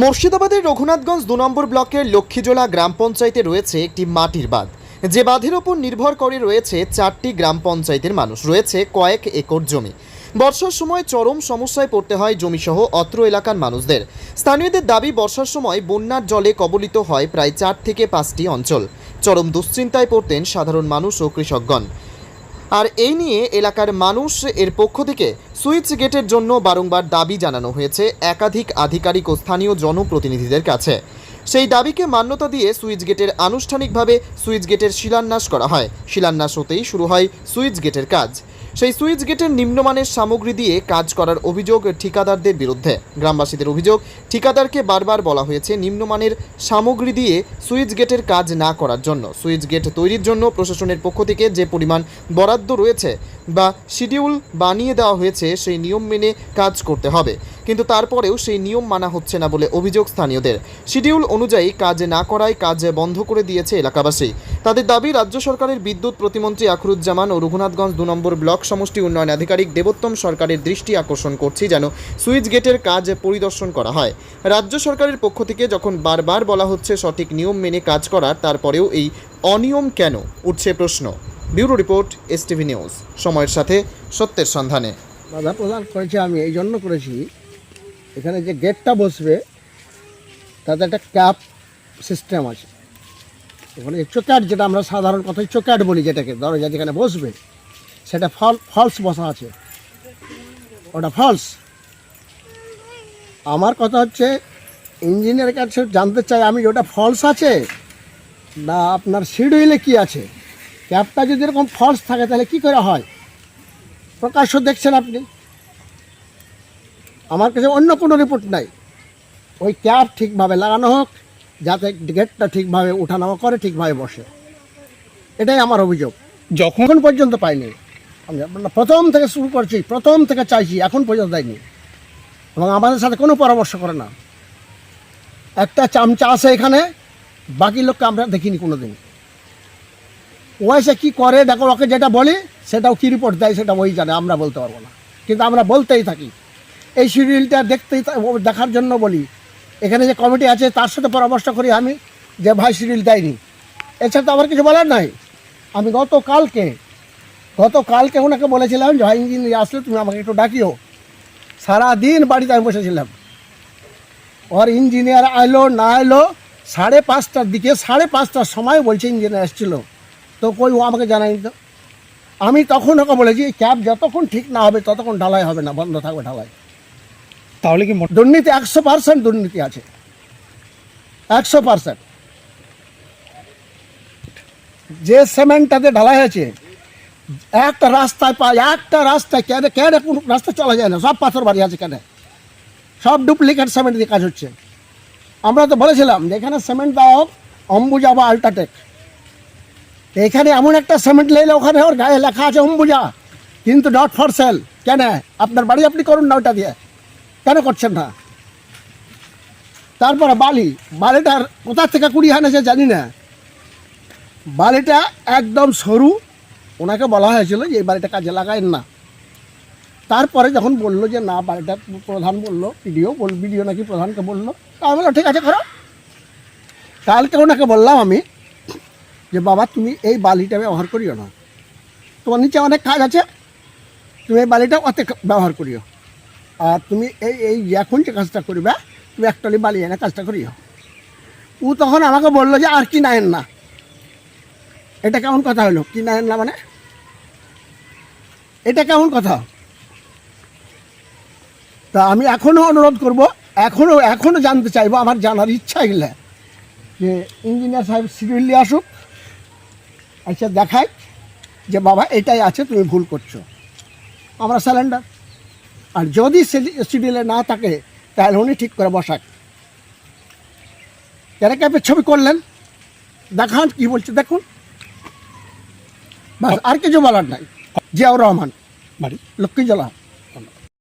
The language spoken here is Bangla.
মুর্শিদাবাদের রঘুনাথগঞ্জ ২ নম্বর ব্লকের লক্ষ্মীজোলা গ্রাম পঞ্চায়েতে রয়েছে একটি মাটির বাঁধ, যে বাঁধের ওপর নির্ভর করে রয়েছে ৪টি গ্রাম পঞ্চায়েতের মানুষ, রয়েছে কয়েক একর জমি। বর্ষার সময় চরম সমস্যায় পড়তে হয় জমিসহ অত্র এলাকার মানুষদের। স্থানীয়দের দাবি, বর্ষার সময় বন্যার জলে কবলিত হয় প্রায় ৪ থেকে ৫টি অঞ্চল। চরম দুশ্চিন্তায় পড়তেন সাধারণ মানুষ ও কৃষকগণ। আর এই নিয়ে এলাকার মানুষ এর পক্ষ থেকে সুইচ গেটের জন্য বারংবার দাবি জানানো হয়েছে একাধিক আধিকারিক ও স্থানীয় জনপ্রতিনিধিদের কাছে। সেই দাবিকে মান্যতা দিয়ে সুইচ গেটের আনুষ্ঠানিকভাবে সুইচ গেটের শিলান্যাস করা হয়। শিলান্যাস হতেই শুরু হয় সুইচ গেটের কাজ। সেই সুইচ গেটের নিম্নমানের সামগ্রী দিয়ে কাজ করার অভিযোগ ঠিকাদারদের বিরুদ্ধে। গ্রামবাসীদের অভিযোগ, ঠিকাদারকে বারবার বলা হয়েছে নিম্নমানের সামগ্রী দিয়ে সুইচ গেটের কাজ না করার জন্য। সুইচ গেট তৈরির জন্য প্রশাসনের পক্ষ থেকে যে পরিমাণ বরাদ্দ রয়েছে বা শিডিউল বানিয়ে দেওয়া হয়েছে, সেই নিয়ম মেনে কাজ করতে হবে, কিন্তু তারপরেও সেই নিয়ম মানা হচ্ছে না বলে অভিযোগ স্থানীয়দের। শিডিউল অনুযায়ী কাজ না করায় কাজ বন্ধ করে দিয়েছে এলাকাবাসী। তাদের দাবি, রাজ্য সরকারের বিদ্যুৎ প্রতিমন্ত্রী আখরুজ্জামান ও রঘুনাথগঞ্জ ২ নম্বর ব্লক সমষ্টি উন্নয়ন আধিকারিক দেবোত্তম সরকারের দৃষ্টি আকর্ষণ করছি যেন সুইচ গেটের কাজ পরিদর্শন করা হয়। রাজ্য সরকারের পক্ষ থেকে যখন বারবার বলা হচ্ছে সঠিক নিয়ম মেনে কাজ করার, তারপরেও এই অনিয়ম কেন, উঠছে প্রশ্ন। ব্যুরো রিপোর্ট, এসটিভি নিউজ, সময়ের সাথে সত্যের সন্ধানে। বাধা প্রদান করেছি আমি এই জন্য করেছি, এখানে যে গেটটা বসবে তাতে একটা ক্যাপ সিস্টেম আছে। ওখানে চোকাট, যেটা আমরা সাধারণ কথায় চোকাট বলি, যেটাকে দরজা যেখানে বসবে সেটা ফলস বসা আছে, ওটা ফলস। আমার কথা হচ্ছে ইঞ্জিনিয়ারের কাছে জানতে চাই আমি, ওটা ফলস আছে না আপনার শিডিউলে কি আছে। ক্যাপটা যদি এরকম ফলস থাকে তাহলে কি করে হয়? প্রকাশ্য দেখছেন আপনি, আমার কাছে অন্য কোনো রিপোর্ট নাই। ওই ক্যাপ ঠিকভাবে লাগানো হোক, যাতে গেটটা ঠিকভাবে ওঠানামা করে, ঠিকভাবে বসে, এটাই আমার অভিযোগ। যখন পর্যন্ত পাইনি, আমি প্রথম থেকে শুরু করছি, প্রথম থেকে চাইছি, এখন পর্যন্ত দেয়নি এবং আমাদের সাথে কোনো পরামর্শ করে না। একটা চামচা আছে এখানে, বাকি লোককে আমরা দেখিনি কোনো দিন। ও এসে কী করে দেখো, ওকে যেটা বলি সেটাও কী রিপোর্ট দেয় সেটা ওই জানে, আমরা বলতে পারবো না, কিন্তু আমরা বলতেই থাকি। এই শিডিউলটা দেখার জন্য বলি, এখানে যে কমিটি আছে তার সাথে পরামর্শ করি আমি, যে ভাই শিডিউল দেয়নি, এছাড়া তো আমার কিছু বলার নাই। আমি গতকালকে ওনাকে বলেছিলাম যে ভাই ইঞ্জিনিয়ার আসলে তুমি আমাকে একটু ডাকিও। সারাদিন বাড়িতে আমি বসেছিলাম, ওর ইঞ্জিনিয়ার আইলো না এলো 5:30টার দিকে, 5:30টার সময় বলছে ইঞ্জিনিয়ার এসেছিলো, তো কই ও আমাকে জানায়নি। তো আমি তখন ওকে বলেছি ক্যাব যতক্ষণ ঠিক না হবে ততক্ষণ ঢালাই হবে না, বন্ধ থাকবে ঢালাই। তাহলে কি দুর্নীতি 100% দুর্নীতি আছে, 100%। যে সিমেন্টটাতে ঢালাই হয়েছে, একটা রাস্তায় কেন কোন রাস্তা চলা যায় না, সব পাথর বাড়ি আছে, কেন সব ডুপ্লিকেট সিমেন্ট দিয়ে কাজ হচ্ছে। আমরা তো বলেছিলাম যে এখানে সিমেন্ট দেওয়া হোক অম্বুজা বা আল্ট্রাটেক। এখানে এমন একটা সিমেন্ট নিলে ওখানে ওর গায়ে লেখা আছে অম্বুজা, কিন্তু নট ফর সেল। কেন? আপনার বাড়ি আপনি করুন না ওটা দিয়ে, কেন করছেন না? তারপরে বালিটার কোথা থেকে কুড়ি আনেছে জানি না, বালিটা একদম সরু। ওনাকে বলা হয়েছিল যে এই বালিটা কাজে লাগায়েন না। তারপরে যখন বললো যে না, বালিটা প্রধান বললো, ভিডিও নাকি প্রধানকে বললো, তা আমি বললাম ঠিক আছে করো। কালকে ওনাকে বললাম আমি যে বাবা তুমি এই বালিটা ব্যবহার করিও না, তোমার নিচে অনেক কাজ আছে, তুমি এই বালিটা অতে ব্যবহার করিও, আর তুমি এই এখন যে কাজটা করবে তুমি একটালি বালি এনে কাজটা করিও। ও তখন আমাকে বললো যে আর কি নায়েন না। এটা কেমন কথা হলো? কি নায়েন না মানে এটা কেমন কথা? তা আমি এখনও অনুরোধ করব, এখনও জানতে চাইবো, আমার জানার ইচ্ছা গেলে যে ইঞ্জিনিয়ার সাহেব শিডিউল নিয়ে আসুক, আচ্ছা দেখায় যে বাবা এটাই আছে, তুমি ভুল করছো, আমরা স্যালেন্ডার। আর যদি শিডিউলে না থাকে তাহলে উনি ঠিক করে বসাক। যারা ক্যাপের ছবি করলেন দেখান, কি বলছে দেখুন, বাস, আর কিছু বলার নাই। জিয়াউর রহমান, বাড়ি লক্ষ্মীজোলা।